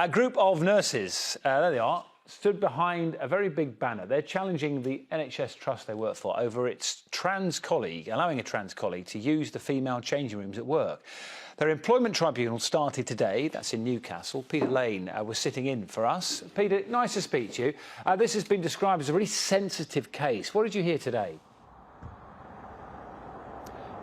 A group of nurses, there they are, stood behind a very big banner. They're challenging the NHS trust they work for over its trans colleague, allowing a trans colleague to use the female changing rooms at work. Their Employment Tribunal started today. That's in Newcastle. Peter Lane was sitting in for us. Peter, nice to speak to you. This has been described as a really sensitive case. What did you hear today?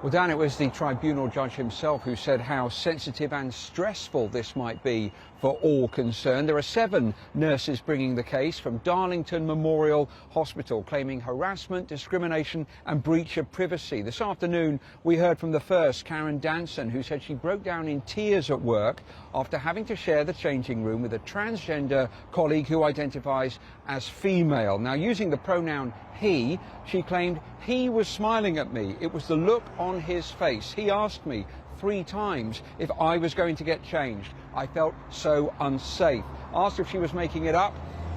Well, Dan, it was the tribunal judge himself who said how sensitive and stressful this might be for all concerned. There are 7 nurses bringing the case from Darlington Memorial Hospital, claiming harassment, discrimination and breach of privacy. This afternoon, we heard from the first, Karen Danson, who said she broke down in tears at work after having to share the changing room with a transgender colleague who identifies as female. Now, using the pronoun he, she claimed he was smiling at me. It was the look on his face. He asked me 3 times if I was going to get changed. I felt so unsafe. Asked if she was making it up.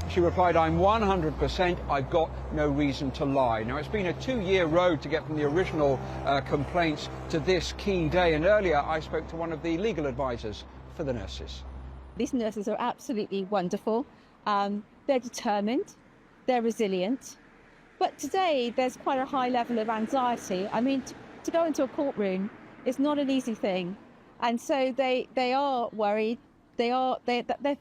She replied, I'm 100%, I've got no reason to lie. Now, it's been a 2-year road to get from the original complaints to this key day. And earlier, I spoke to one of the legal advisors for the nurses. These nurses are absolutely wonderful. They're determined, they're resilient. But today, there's quite a high level of anxiety. I mean, to go into a courtroom is not an easy thing. And so they are worried, they're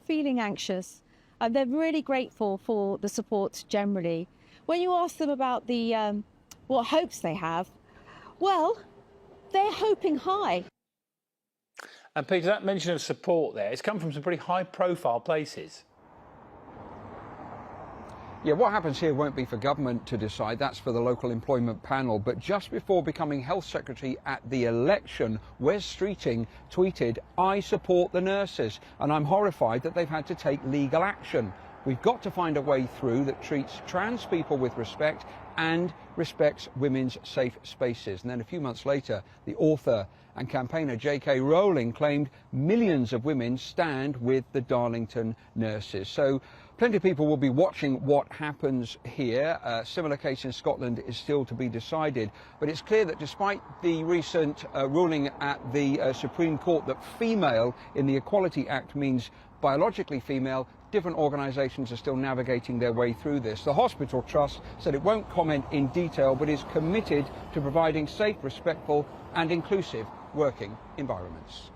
feeling anxious, and they're really grateful for the support generally. When you ask them about the what hopes they have, well, they're hoping high. And Peter, that mention of support there, it's come from some pretty high-profile places. Yeah, what happens here won't be for government to decide. That's for the local employment panel. But just before becoming health secretary at the election, Wes Streeting tweeted, I support the nurses, and I'm horrified that they've had to take legal action. We've got to find a way through that treats trans people with respect and respects women's safe spaces. And then a few months later, the author and campaigner J.K. Rowling claimed millions of women stand with the Darlington nurses. So plenty of people will be watching what happens here. A similar case in Scotland is still to be decided. But it's clear that despite the recent ruling at the Supreme Court that female in the Equality Act means biologically female, different organisations are still navigating their way through this. The Hospital Trust said it won't comment in detail, but is committed to providing safe, respectful and inclusive working environments.